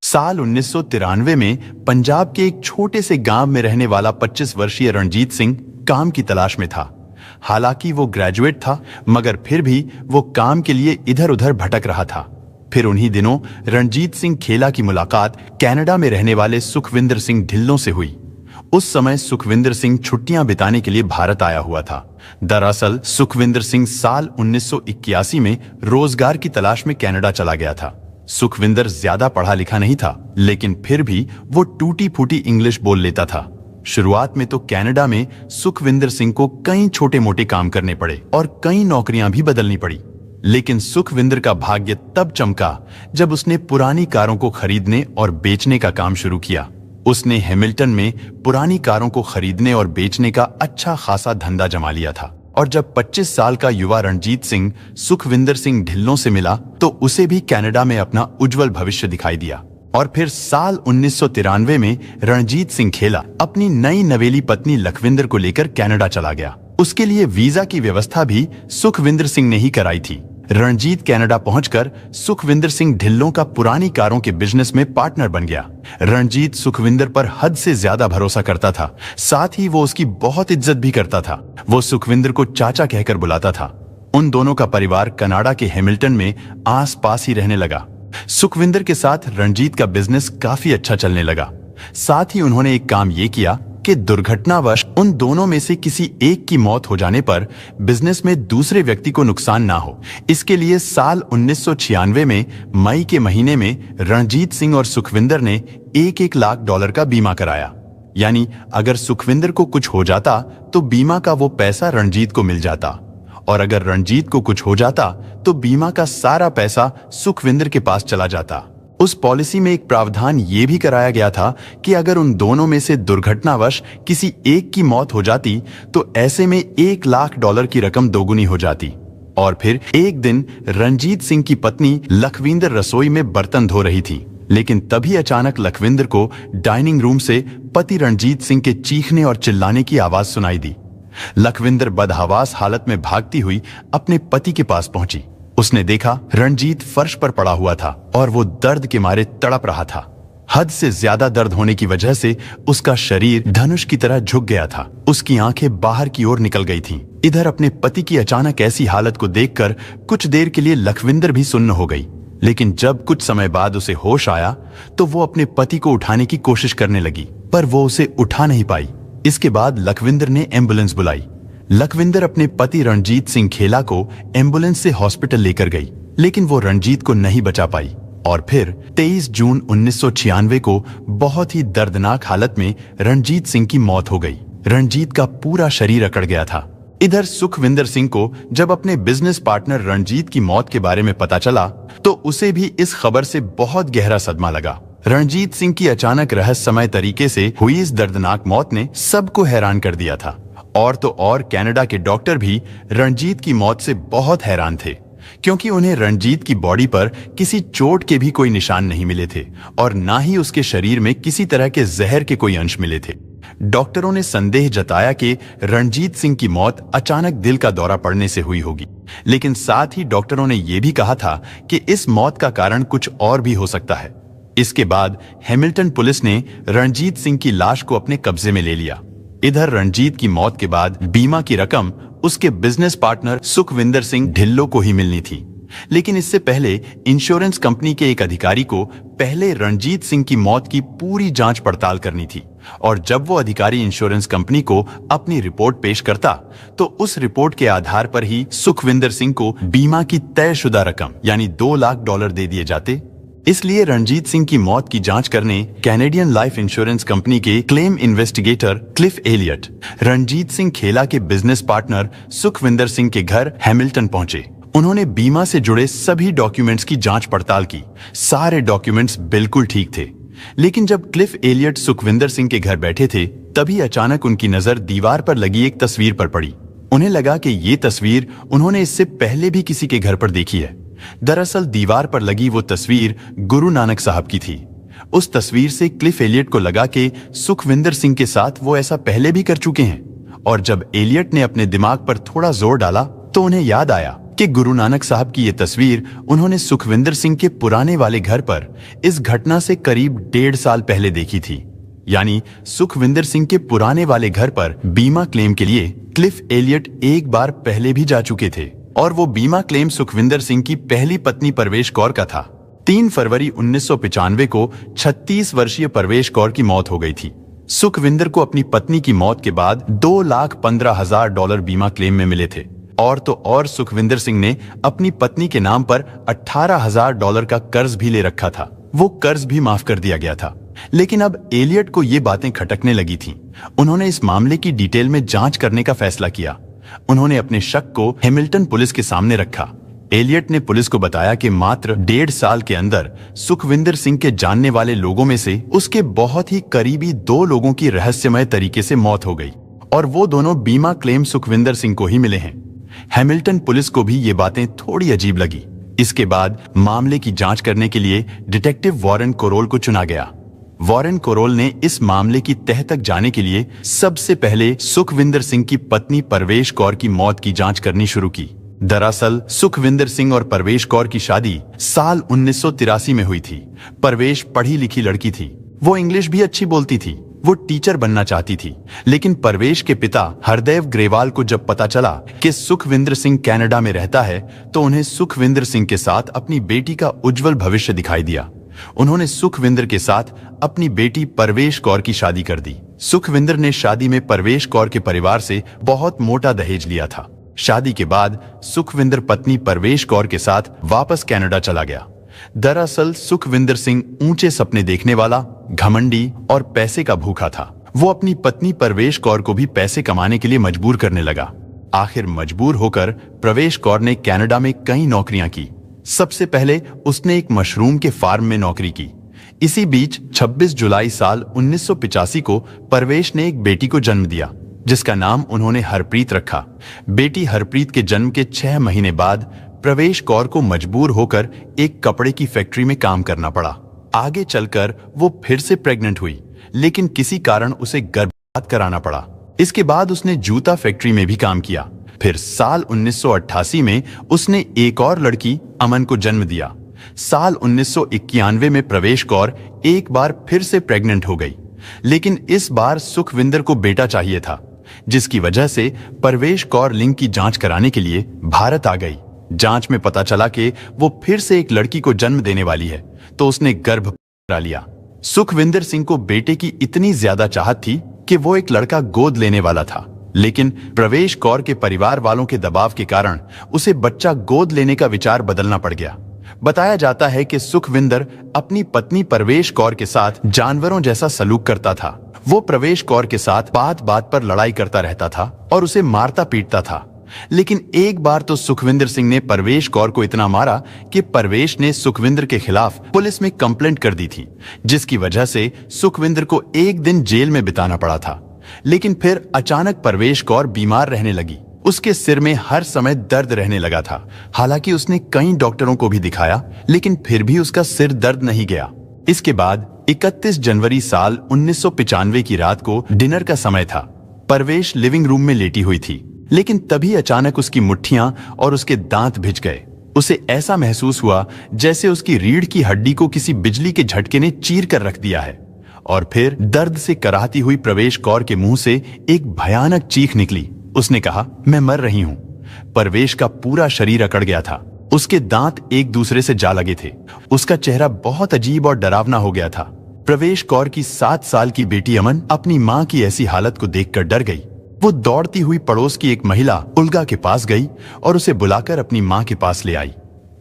साल 1993 में पंजाब के एक छोटे से गांव में रहने वाला 25 वर्षीय रणजीत सिंह काम की तलाश में था। हालांकि वो ग्रेजुएट था, मगर फिर भी वो काम के लिए इधर उधर भटक रहा था। फिर उन्हीं दिनों रणजीत सिंह खेला की मुलाकात कनाडा में रहने वाले सुखविंदर सिंह ढिल्लों से हुई। उस समय सुखविंदर सिंह छुट्टियां बिताने के लिए भारत आया हुआ था। दरअसल सुखविंदर सिंह साल 1981 में रोजगार की तलाश में कनाडा चला गया था। सुखविंदर ज्यादा पढ़ा लिखा नहीं था, लेकिन फिर भी वो टूटी फूटी इंग्लिश बोल लेता था। शुरुआत में तो कनाडा में सुखविंदर सिंह को कई छोटे मोटे काम करने पड़े और कई नौकरियां भी बदलनी पड़ी। लेकिन सुखविंदर का भाग्य तब चमका जब उसने पुरानी कारों को खरीदने और बेचने का काम शुरू किया। उसने हैमिल्टन में पुरानी कारों को खरीदने और बेचने का अच्छा खासा धंधा जमा लिया था। और जब 25 साल का युवा रणजीत सिंह सुखविंदर सिंह ढिल्लों से मिला तो उसे भी कनाडा में अपना उज्जवल भविष्य दिखाई दिया। और फिर साल 1993 में रणजीत सिंह खेला अपनी नई नवेली पत्नी लखविंदर को लेकर कनाडा चला गया। उसके लिए वीजा की व्यवस्था भी सुखविंदर सिंह ने ही कराई थी। रणजीत कनाडा पहुंचकर सुखविंदर सिंह ढिल्लों का पुरानी कारों के बिजनेस में पार्टनर बन गया। रणजीत सुखविंदर पर हद से ज्यादा भरोसा करता था, साथ ही वो उसकी बहुत इज्जत भी करता था। वो सुखविंदर को चाचा कहकर बुलाता था। उन दोनों का परिवार कनाडा के हैमिल्टन में आस पास ही रहने लगा। सुखविंदर के साथ रणजीत का बिजनेस काफी अच्छा चलने लगा। साथ ही उन्होंने एक काम ये किया कि दुर्घटनावश उन दोनों में से किसी एक की मौत हो जाने पर बिजनेस में दूसरे व्यक्ति को नुकसान ना हो, इसके लिए साल 1996 में मई के महीने में रणजीत सिंह और सुखविंदर ने $1 लाख का बीमा कराया। यानी अगर सुखविंदर को कुछ हो जाता तो बीमा का वो पैसा रणजीत को मिल जाता, और अगर रणजीत को कुछ हो जाता तो बीमा का सारा पैसा सुखविंदर के पास चला जाता। उस पॉलिसी में एक प्रावधान ये भी कराया गया था कि अगर उन दोनों में से दुर्घटनावश किसी एक की मौत हो जाती तो ऐसे में $1 लाख की रकम दोगुनी हो जाती। और फिर एक दिन रणजीत सिंह की पत्नी लखविंदर रसोई में बर्तन धो रही थी, लेकिन तभी अचानक लखविंदर को डाइनिंग रूम से पति रणजीत सिंह के चीखने और चिल्लाने की आवाज सुनाई दी। लखविंदर बदहवास हालत में भागती हुई अपने पति के पास पहुंची। उसने देखा रणजीत फर्श पर पड़ा हुआ था और वो दर्द के मारे तड़प रहा था। हद से ज्यादा दर्द होने की वजह से उसका शरीर धनुष की तरह झुक गया था। उसकी आंखें बाहर की ओर निकल गई थीं। इधर अपने पति की अचानक ऐसी हालत को देखकर कुछ देर के लिए लखविंदर भी सुन्न हो गई, लेकिन जब कुछ समय बाद उसे होश आया तो वो अपने पति को उठाने की कोशिश करने लगी, पर वो उसे उठा नहीं पाई। इसके बाद लखविंदर ने एम्बुलेंस बुलाई। लखविंदर अपने पति रणजीत सिंह खेला को एम्बुलेंस से हॉस्पिटल लेकर गई, लेकिन वो रणजीत को नहीं बचा पाई। और फिर 23 जून 1996 को बहुत ही दर्दनाक हालत में रणजीत सिंह की मौत हो गई। रणजीत का पूरा शरीर अकड़ गया था। इधर सुखविंदर सिंह को जब अपने बिजनेस पार्टनर रणजीत की मौत के बारे में पता चला तो उसे भी इस खबर से बहुत गहरा सदमा लगा। रणजीत सिंह की अचानक रहस्यमय तरीके से हुई इस दर्दनाक मौत ने सबको हैरान कर दिया था। और तो और कनाडा के डॉक्टर भी रणजीत की मौत से बहुत हैरान थे, क्योंकि उन्हें रणजीत की बॉडी पर किसी चोट के भी कोई निशान नहीं मिले थे और ना ही उसके शरीर में किसी तरह के जहर के कोई अंश मिले थे। डॉक्टरों ने संदेह जताया कि रणजीत सिंह की मौत अचानक दिल का दौरा पड़ने से हुई होगी, लेकिन साथ ही डॉक्टरों ने यह भी कहा था कि इस मौत का कारण कुछ और भी हो सकता है। इसके बाद हैमिल्टन पुलिस ने रणजीत सिंह की लाश को अपने कब्जे में ले लिया। इधर रणजीत की मौत के बाद बीमा की रकम उसके बिजनेस पार्टनर सुखविंदर सिंह ढिल्लों को ही मिलनी थी, लेकिन इससे पहले इंश्योरेंस कंपनी के एक अधिकारी को पहले रणजीत सिंह की मौत की पूरी जांच पड़ताल करनी थी। और जब वो अधिकारी इंश्योरेंस कंपनी को अपनी रिपोर्ट पेश करता तो उस रिपोर्ट के आधार पर ही सुखविंदर सिंह को बीमा की तयशुदा रकम यानी $2 लाख दे दिए जाते। इसलिए रणजीत सिंह की मौत की जांच करने कैनेडियन लाइफ इंश्योरेंस कंपनी के claim investigator Cliff Elliott Ranjit Singh Khela के बिजनेस पार्टनर सुखविंदर सिंह के घर हैमिल्टन पहुंचे। उन्होंने बीमा से जुड़े सभी डॉक्यूमेंट्स की जांच पड़ताल की। सारे डॉक्यूमेंट्स बिल्कुल ठीक थे, लेकिन जब क्लिफ एलियट सुखविंदर सिंह के घर बैठे थे तभी अचानक उनकी नजर दीवार पर लगी एक तस्वीर पर पड़ी। उन्हें लगा कि ये तस्वीर उन्होंने इससे पहले भी किसी के घर पर देखी है। दरअसल दीवार पर लगी वो तस्वीर गुरु नानक साहब की थी। उस तस्वीर से क्लिफ एलियट को लगा कि सुखविंदर सिंह के साथ वो ऐसा पहले भी कर चुके हैं। और जब एलियट ने अपने दिमाग पर थोड़ा जोर डाला तो उन्हें याद आया कि गुरु नानक साहब की ये तस्वीर उन्होंने सुखविंदर सिंह के पुराने वाले घर पर इस घटना से करीब 1.5 साल पहले देखी थी। यानी सुखविंदर सिंह के पुराने वाले घर पर बीमा क्लेम के लिए क्लिफ एलियट एक बार पहले भी जा चुके थे और वो बीमा क्लेम सुखविंदर सिंह की पहली पत्नी परवेश कौर का था। 3 फरवरी 1995 को 36 वर्षीय परवेश कौर की मौत हो गई थी। सुखविंदर को अपनी पत्नी की मौत के बाद $2,15,000 बीमा क्लेम में मिले थे। और तो और सुखविंदर सिंह ने अपनी पत्नी के नाम पर $18,000 का कर्ज भी ले रखा था। वो कर्ज भी माफ कर दिया गया था। लेकिन अब एलियट को ये बातें खटकने लगी थीं। उन्होंने इस मामले की डिटेल में जांच करने का फैसला किया। उन्होंने अपने शक को हैमिल्टन पुलिस के सामने रखा। एलियट ने पुलिस को बताया कि मात्र 1.5 साल के अंदर सुखविंदर सिंह के जानने वाले लोगों में से उसके बहुत ही करीबी 2 लोगों की रहस्यमय तरीके से मौत हो गई और वो दोनों बीमा क्लेम सुखविंदर सिंह को ही मिले हैं। हैमिल्टन पुलिस को भी ये बातें थोड़ी अजीब लगी। इसके बाद मामले की जांच करने के लिए डिटेक्टिव वॉरेन कोरोल को चुना गया। वॉरेन कोरोल ने इस मामले की तह तक जाने के लिए सबसे पहले सुखविंदर सिंह की पत्नी परवेश कौर की मौत की जांच करनी शुरू की। दरअसल सुखविंदर सिंह और परवेश कौर की शादी साल 1983 में हुई थी। परवेश पढ़ी लिखी लड़की थी। वो इंग्लिश भी अच्छी बोलती थी। वो टीचर बनना चाहती थी। लेकिन परवेश के पिता हरदेव ग्रेवाल को जब पता चला कि सुखविंदर सिंह कनाडा में रहता है तो उन्हें सुखविंदर सिंह के साथ अपनी बेटी का उज्जवल भविष्य दिखाई दिया। उन्होंने सुखविंदर के साथ अपनी बेटी परवेश कौर की शादी कर दी। सुखविंदर ने शादी में परवेश कौर के परिवार से बहुत मोटा दहेज लिया था। शादी के बाद सुखविंदर पत्नी परवेश कौर के साथ वापस कनाडा चला गया। दरअसल सुखविंदर सिंह ऊंचे सपने देखने वाला, घमंडी और पैसे का भूखा था। वो अपनी पत्नी परवेश कौर को भी पैसे कमाने के लिए मजबूर करने लगा। आखिर मजबूर होकर परवेश कौर ने कनाडा में कई नौकरियां की। सबसे पहले उसने एक मशरूम के फार्म में नौकरी की। इसी बीच 26 जुलाई साल 1985 को परवेश ने एक बेटी को जन्म दिया जिसका नाम उन्होंने हरप्रीत रखा। बेटी हरप्रीत के जन्म के 6 महीने बाद परवेश कौर को मजबूर होकर एक कपड़े की फैक्ट्री में काम करना पड़ा। आगे चलकर वो फिर से प्रेग्नेंट हुई, लेकिन किसी कारण उसे गर्भपात कराना पड़ा। इसके बाद उसने जूता फैक्ट्री में भी काम किया। फिर साल 1988 में उसने एक और लड़की अमन को जन्म दिया। साल 1991 में परवेश कौर एक बार फिर से प्रेग्नेंट हो गई, लेकिन इस बार सुखविंदर को बेटा चाहिए था, जिसकी वजह से परवेश कौर लिंग की जांच कराने के लिए भारत आ गई। जांच में पता चला कि वो फिर से एक लड़की को जन्म देने वाली है, तो उसने गर्भ करा लिया। सुखविंदर सिंह को बेटे की इतनी ज्यादा चाहत थी कि वो एक लड़का गोद लेने वाला था, लेकिन परवेश कौर के परिवार वालों के दबाव के कारण उसे बच्चा गोद लेने का विचार बदलना पड़ गया। बताया जाता है कि सुखविंदर अपनी पत्नी परवेश कौर के साथ जानवरों जैसा सलूक करता था। वो परवेश कौर के साथ बात बात पर लड़ाई करता रहता था और उसे मारता पीटता था। लेकिन एक बार तो सुखविंदर सिंह ने परवेश कौर को इतना मारा कि परवेश ने सुखविंदर के खिलाफ पुलिस में कंप्लेंट कर दी थी, जिसकी वजह से सुखविंदर को एक दिन जेल में बिताना पड़ा था। लेकिन फिर अचानक परवेश कौर बीमार रहने लगी। उसके सिर में हर समय दर्द रहने लगा था। हालांकि उसने कई डॉक्टरों को भी दिखाया, लेकिन फिर भी उसका सिर दर्द नहीं गया। इसके बाद 31 जनवरी साल 1995 की रात को डिनर का समय था। परवेश लिविंग रूम में लेटी हुई थी, लेकिन तभी अचानक उसकी मुट्ठियां और उसके दांत भिज गए। उसे ऐसा महसूस हुआ जैसे उसकी रीढ़ की हड्डी को किसी बिजली के झटके ने चीर कर रख दिया है। और फिर दर्द से कराहती हुई परवेश कौर के मुंह से एक भयानक चीख निकली। उसने कहा, मैं मर रही हूं। परवेश का पूरा शरीर अकड़ गया था। उसके दांत एक दूसरे से जा लगे थे। उसका चेहरा बहुत अजीब और डरावना हो गया था। परवेश कौर की 7 साल की बेटी अमन अपनी मां की ऐसी हालत को देखकर डर गई। वो दौड़ती हुई पड़ोस की एक महिला उल्गा के पास गई और उसे बुलाकर अपनी मां के पास ले आई।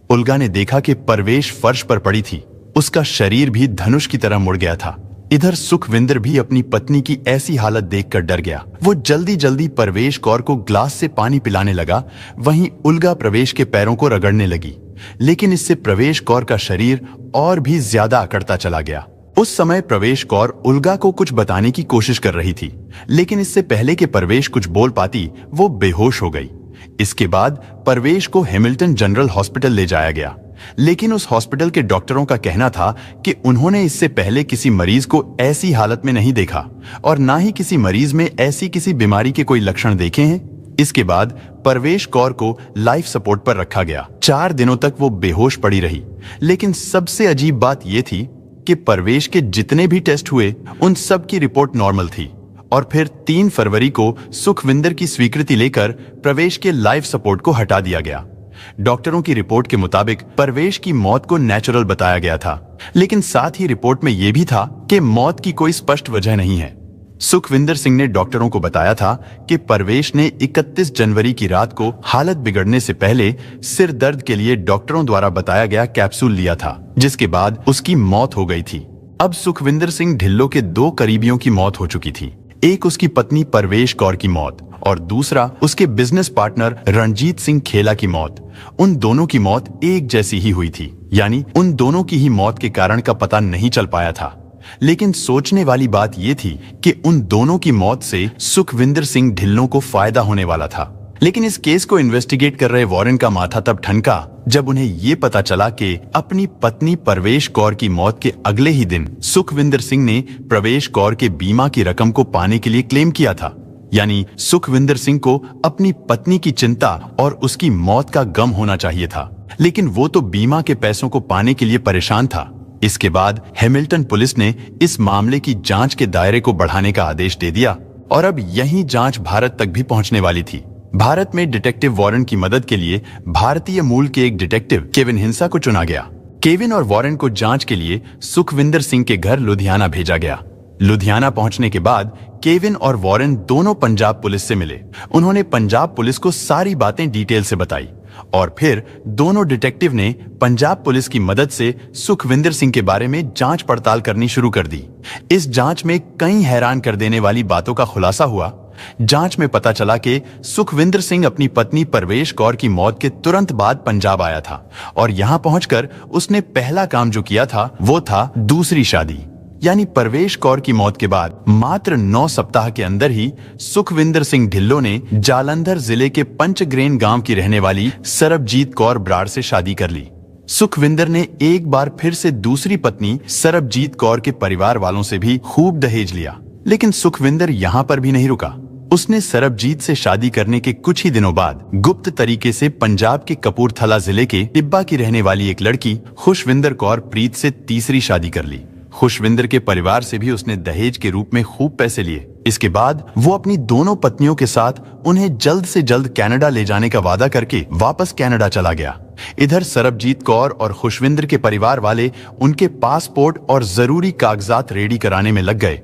उल्गा ने देखा कि परवेश फर्श पर पड़ी थी। उसका शरीर भी धनुष की तरह मुड़ गया था। इधर सुखविंदर भी अपनी पत्नी की ऐसी हालत देखकर डर गया। वो जल्दी जल्दी परवेश कौर को ग्लास से पानी पिलाने लगा। वहीं उल्गा परवेश के पैरों को रगड़ने लगी, लेकिन इससे परवेश कौर का शरीर और भी ज्यादा अकड़ता चला गया। उस समय परवेश कौर उल्गा को कुछ बताने की कोशिश कर रही थी, लेकिन इससे पहले कि परवेश कुछ बोल पाती, वो बेहोश हो गई। इसके बाद परवेश को हैमिल्टन जनरल हॉस्पिटल ले जाया गया, लेकिन उस हॉस्पिटल के डॉक्टरों का कहना था कि उन्होंने इससे पहले किसी मरीज को ऐसी हालत में नहीं देखा और ना ही किसी मरीज में ऐसी किसी बीमारी के कोई लक्षण देखे हैं। इसके बाद परवेश कौर को लाइफ सपोर्ट पर रखा गया। 4 दिनों तक वो बेहोश पड़ी रही। लेकिन सबसे अजीब बात यह थी कि परवेश के जितने भी टेस्ट हुए उन सब की रिपोर्ट नॉर्मल थी। और फिर 3 फरवरी को सुखविंदर की स्वीकृति लेकर परवेश के लाइफ सपोर्ट को हटा दिया गया। डॉक्टरों की रिपोर्ट के मुताबिक परवेश की मौत को नेचुरल बताया गया था, लेकिन साथ ही रिपोर्ट में यह भी था कि मौत की कोई स्पष्ट वजह नहीं है। सुखविंदर सिंह ने डॉक्टरों को बताया था कि परवेश ने 31 जनवरी की रात को हालत बिगड़ने से पहले सिर दर्द के लिए डॉक्टरों द्वारा बताया गया कैप्सूल लिया था, जिसके बाद उसकी मौत हो गई थी। अब सुखविंदर सिंह ढिल्लों के 2 करीबियों की मौत हो चुकी थी। एक उसकी पत्नी परवेश कौर की मौत और दूसरा उसके बिजनेस पार्टनर रणजीत सिंह खेला की मौत। उन दोनों की मौत एक जैसी ही हुई थी, यानी उन दोनों की ही मौत के कारण का पता नहीं चल पाया था। लेकिन सोचने वाली बात यह थी कि उन दोनों की मौत से सुखविंदर सिंह ढिल्लों को फायदा होने वाला था। लेकिन इस केस को इन्वेस्टिगेट कर रहे वारन का माथा तब ठनका जब उन्हें यह पता चला कि अपनी पत्नी परवेश कौर की मौत के अगले ही दिन सुखविंदर सिंह ने परवेश कौर के बीमा की रकम को पाने के लिए क्लेम किया था। यानी सुखविंदर सिंह को अपनी पत्नी की चिंता और उसकी मौत का गम होना चाहिए था, लेकिन वो तो बीमा के पैसों को पाने के लिए परेशान था। इसके बाद हैमिल्टन पुलिस ने इस मामले की जांच के दायरे को बढ़ाने का आदेश दे दिया और अब यही जांच भारत तक भी पहुंचने वाली थी। भारत में डिटेक्टिव वारन की मदद के लिए भारतीय मूल के एक डिटेक्टिव केविन हिंसा को चुना गया। केविन और वारन को जांच के लिए सुखविंदर सिंह के घर लुधियाना भेजा गया। लुधियाना पहुंचने के बाद केविन और वारन दोनों पंजाब पुलिस से मिले। उन्होंने पंजाब पुलिस को सारी बातें डिटेल से बताई और फिर दोनों डिटेक्टिव ने पंजाब पुलिस की मदद से सुखविंदर सिंह के बारे में जांच पड़ताल करनी शुरू कर दी। इस जांच में कई हैरान कर देने वाली बातों का खुलासा हुआ। जांच में पता चला कि सुखविंदर सिंह अपनी पत्नी परवेश कौर की मौत के तुरंत बाद पंजाब आया था और यहां पहुंचकर उसने पहला काम जो किया था वो था दूसरी शादी। यानी परवेश कौर की मौत के बाद मात्र 9 सप्ताह के अंदर ही सुखविंदर सिंह ढिल्लों ने जालंधर जिले के पंचग्रेन गांव की रहने वाली सरबजीत कौर बराड़ से शादी कर ली। सुखविंदर ने एक बार फिर से दूसरी पत्नी सरबजीत कौर के परिवार वालों से भी खूब दहेज लिया। लेकिन सुखविंदर यहां पर भी नहीं रुका। उसने सरबजीत से शादी करने के कुछ ही दिनों बाद गुप्त तरीके से पंजाब के कपूरथला जिले के टिब्बा की रहने वाली एक लड़की खुशविंदर कौर प्रीत से तीसरी शादी कर ली। खुशविंदर के परिवार से भी उसने दहेज के रूप में खूब पैसे लिए। इसके बाद वो अपनी दोनों पत्नियों के साथ उन्हें जल्द से जल्द कनाडा ले जाने का वादा करके वापस कनाडा चला गया। इधर सरबजीत कौर और खुशविंदर के परिवार वाले उनके पासपोर्ट और जरूरी कागजात रेडी कराने में लग गए।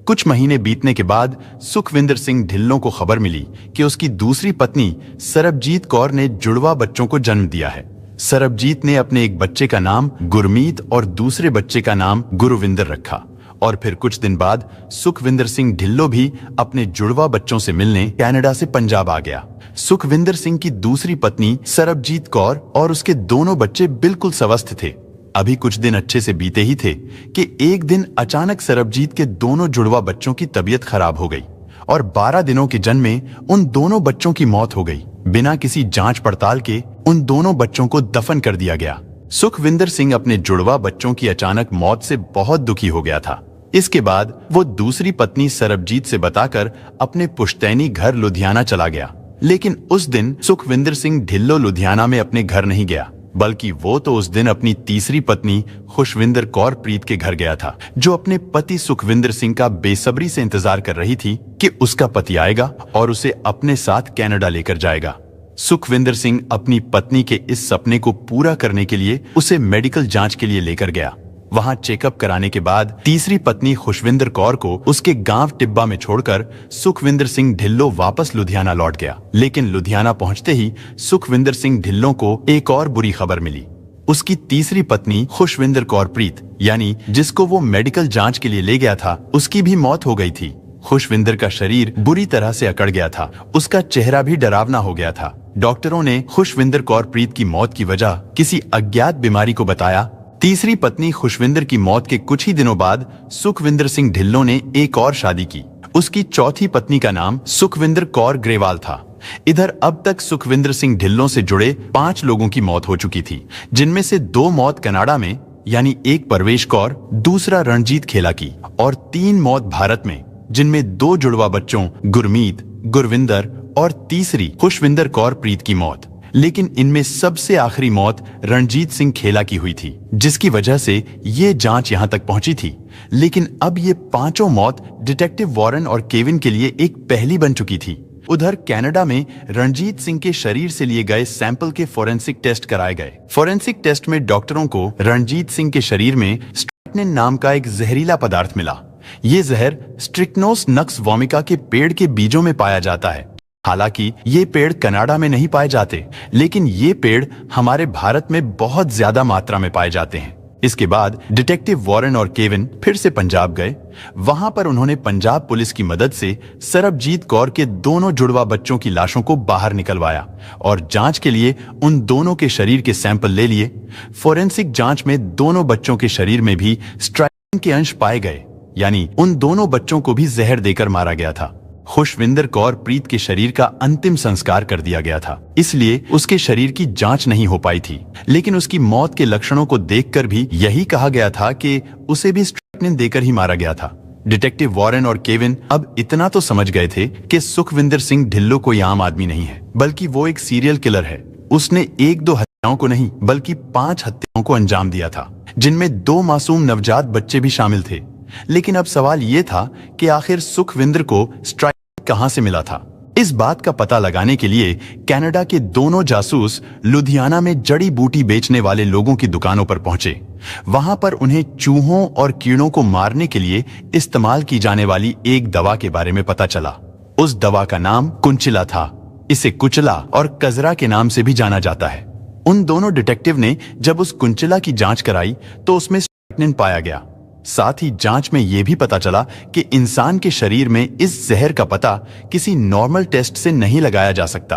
कुछ महीने बीतने के बाद सुखविंदर सिंह ढिल्लों को खबर मिली कि उसकी दूसरी पत्नी सरबजीत कौर ने जुड़वा बच्चों को जन्म दिया है। सरबजीत ने अपने एक बच्चे का नाम गुरमीत और दूसरे बच्चे का नाम गुरुविंदर रखा और फिर कुछ दिन बाद सुखविंदर सिंह ढिल्लों भी अपने जुड़वा बच्चों से मिलने कनाडा से पंजाब आ गया। सुखविंदर सिंह की दूसरी पत्नी सरबजीत कौर और उसके दोनों बच्चे बिल्कुल स्वस्थ थे। अभी कुछ दिन अच्छे से बीते ही थे कि एक दिन अचानक सरबजीत के दोनों जुड़वा बच्चों की तबीयत खराब हो गई और 12 दिनों के जन्म में उन दोनों बच्चों की मौत हो गई। बिना किसी जांच पड़ताल के उन दोनों बच्चों को दफन कर दिया गया। सुखविंदर सिंह अपने जुड़वा बच्चों की अचानक मौत से बहुत दुखी हो गया था। इसके बाद वो दूसरी पत्नी सरबजीत से बताकर अपने पुश्तैनी घर लुधियाना चला गया। लेकिन उस दिन सुखविंदर सिंह ढिल्लों लुधियाना में अपने घर नहीं गया, बल्कि वो तो उस दिन अपनी तीसरी पत्नी खुशविंदर कौर प्रीत के घर गया था, जो अपने पति सुखविंदर सिंह का बेसब्री से इंतजार कर रही थी कि उसका पति आएगा और उसे अपने साथ कनाडा लेकर जाएगा। सुखविंदर सिंह अपनी पत्नी के इस सपने को पूरा करने के लिए उसे मेडिकल जांच के लिए लेकर गया। वहां चेकअप कराने के बाद तीसरी पत्नी खुशविंदर कौर को उसके गांव टिब्बा में छोड़कर सुखविंदर सिंह ढिल्लों वापस लुधियाना लौट गया। लेकिन लुधियाना पहुंचते ही सुखविंदर सिंह ढिल्लों को एक और बुरी खबर मिली। उसकी तीसरी पत्नी खुशविंदर कौर प्रीत, यानी जिसको वो मेडिकल जांच के लिए ले गया था, उसकी भी मौत हो गई थी। खुशविंदर का शरीर बुरी तरह से अकड़ गया था। उसका चेहरा भी डरावना हो गया था। डॉक्टरों ने खुशविंदर कौर प्रीत की मौत की वजह किसी अज्ञात बीमारी को बताया। तीसरी पत्नी खुशविंदर की मौत के कुछ ही दिनों बाद सुखविंदर सिंह ढिल्लों ने एक और शादी की। उसकी चौथी पत्नी का नाम सुखविंदर कौर ग्रेवाल था। इधर अब तक सुखविंदर सिंह ढिल्लों से जुड़े 5 लोगों की मौत हो चुकी थी, जिनमें से 2 मौत कनाडा में, यानी एक परवेश कौर, दूसरा रणजीत खेला की, और 3 मौत भारत में, जिनमें 2 जुड़वा बच्चों गुरमीत, गुरविंदर और तीसरी खुशविंदर कौर प्रीत की मौत। लेकिन इनमें सबसे आखिरी मौत रणजीत सिंह खेला की हुई थी, जिसकी वजह से ये जांच यहां तक पहुंची थी। लेकिन अब ये पांचों मौत डिटेक्टिव वॉरेन और केविन के लिए एक पहेली बन चुकी थी। उधर कनाडा में रणजीत सिंह के शरीर से लिए गए सैंपल के फोरेंसिक टेस्ट कराए गए। फोरेंसिक टेस्ट में डॉक्टरों को रणजीत सिंह के शरीर में स्ट्राइक्निन नाम का एक जहरीला पदार्थ मिला। ये जहर स्ट्रिक्नोस नक्स वोमिका के पेड़ के बीजों में पाया जाता है। हालांकि ये पेड़ कनाडा में नहीं पाए जाते, लेकिन ये पेड़ हमारे भारत में बहुत ज्यादा मात्रा में पाए जाते हैं। इसके बाद डिटेक्टिव वॉरेन और केविन फिर से पंजाब गए। वहां पर उन्होंने पंजाब पुलिस की मदद से सरबजीत कौर के दोनों जुड़वा बच्चों की लाशों को बाहर निकलवाया और जांच के लिए उन दोनों के शरीर के सैंपल ले लिए। फोरेंसिक जांच में दोनों बच्चों के शरीर में भी स्ट्राइक्निन के अंश पाए गए, यानी उन दोनों बच्चों को भी जहर देकर मारा गया था। खुशविंदर कौर प्रीत के शरीर का अंतिम संस्कार कर दिया गया था, इसलिए उसके शरीर की जांच नहीं हो पाई थी। लेकिन उसकी मौत के लक्षणों को देखकर भी यही कहा गया था कि उसे भी स्ट्राइक्निन देकर ही मारा गया था। डिटेक्टिव वॉरेन और केविन अब इतना तो समझ गए थे कि सुखविंदर सिंह ढिल्लो कोई आम आदमी नहीं है, बल्कि वो एक सीरियल किलर है। उसने 1-2 हत्याओं को नहीं, बल्कि 5 हत्याओं को अंजाम दिया था, जिनमें 2 मासूम नवजात बच्चे भी शामिल थे। लेकिन अब सवाल ये था कि आखिर सुखविंदर को स्ट्राइक्निन कहां से मिला था। इस बात का पता लगाने के लिए कनाडा के दोनों जासूस लुधियाना में जड़ी बूटी बेचने वाले लोगों की दुकानों पर पहुंचे। वहां पर उन्हें चूहों और कीड़ों को मारने के लिए इस्तेमाल की जाने वाली एक दवा के बारे में पता चला। उस दवा का नाम कुंचिला था। इसे कुचला और कजरा के नाम से भी जाना जाता है। उन दोनों डिटेक्टिव ने जब उस कुंचिला की जांच कराई तो उसमें स्ट्राइक्निन पाया गया। साथ ही जांच में यह भी पता चला कि इंसान के शरीर में इस जहर का पता किसी नॉर्मल टेस्ट से नहीं लगाया जा सकता।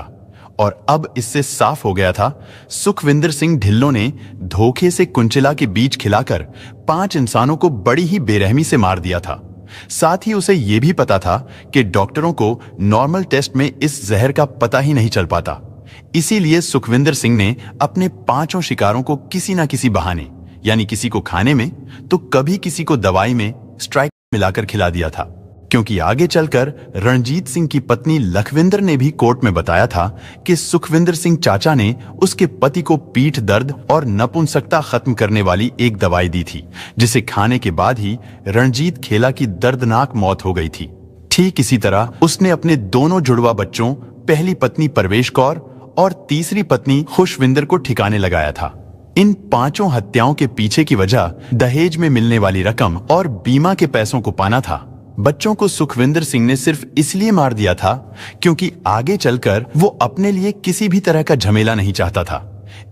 और अब इससे साफ हो गया था, सुखविंदर सिंह ढिल्लों ने धोखे से कुंचिला के बीज खिलाकर 5 इंसानों को बड़ी ही बेरहमी से मार दिया था। साथ ही उसे यह भी पता था कि डॉक्टरों को नॉर्मल टेस्ट में इस जहर का पता ही नहीं चल पाता। इसीलिए सुखविंदर सिंह ने अपने 5 शिकारों को किसी न किसी बहाने, यानी किसी को खाने में तो कभी किसी को दवाई में स्ट्राइक मिलाकर खिला दिया था। क्योंकि आगे चलकर रणजीत सिंह की पत्नी लखविंदर ने भी कोर्ट में बताया था कि सुखविंदर सिंह चाचा ने उसके पति को पीठ दर्द और नपुंसकता खत्म करने वाली एक दवाई दी थी, जिसे खाने के बाद ही रणजीत खेला की दर्दनाक मौत हो गई थी। ठीक इसी तरह उसने अपने दोनों जुड़वा बच्चों, पहली पत्नी परवेश कौर और तीसरी पत्नी खुशविंदर को ठिकाने लगाया था। इन 5 हत्याओं के पीछे की वजह दहेज में मिलने वाली रकम और बीमा के पैसों को पाना था। बच्चों को सुखविंदर सिंह ने सिर्फ इसलिए मार दिया था क्योंकि आगे चलकर वो अपने लिए किसी भी तरह का झमेला नहीं चाहता था।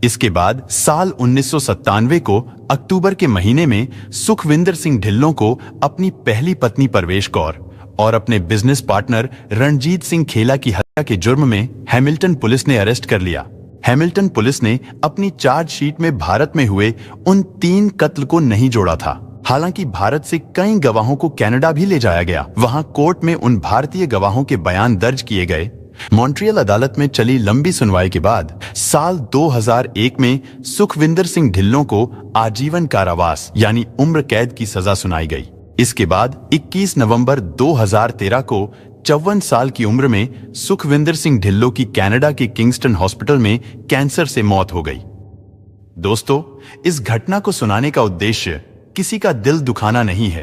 इसके बाद साल 1997 को अक्टूबर के महीने में सुखविंदर सिंह ढिल्लों को अपनी पहली पत्नी परवेश कौर और अपने बिजनेस पार्टनर रणजीत सिंह खेला की हत्या के जुर्म में हैमिल्टन पुलिस ने अरेस्ट कर लिया। हैमिल्टन पुलिस ने अपनी चार्जशीट में भारत में हुए उन 3 कत्ल को नहीं जोड़ा था। हालांकि भारत से कई गवाहों को कनाडा भी ले जाया गया। वहां कोर्ट में उन भारतीय गवाहों के बयान दर्ज किए गए। मॉन्ट्रियल अदालत में चली लंबी सुनवाई के बाद साल 2001 में सुखविंदर सिंह ढिल्लों को आजीवन कारावास यानी उम्र कैद की सजा सुनाई गई। इसके बाद 21 नवंबर 2013 को 54 साल की उम्र में सुखविंदर सिंह ढिल्लों की कनाडा के किंगस्टन हॉस्पिटल में कैंसर से मौत हो गई। दोस्तों, इस घटना को सुनाने का उद्देश्य किसी का दिल दुखाना नहीं है,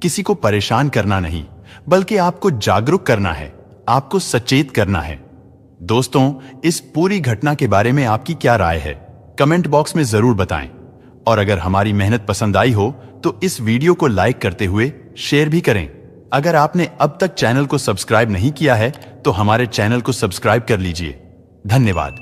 किसी को परेशान करना नहीं, बल्कि आपको जागरूक करना है, आपको सचेत करना है। दोस्तों, इस पूरी घटना के बारे में आपकी क्या राय है, कमेंट बॉक्स में जरूर बताएं। और अगर हमारी मेहनत पसंद आई हो तो इस वीडियो को लाइक करते हुए शेयर भी करें। अगर आपने अब तक चैनल को सब्सक्राइब नहीं किया है तो हमारे चैनल को सब्सक्राइब कर लीजिए। धन्यवाद।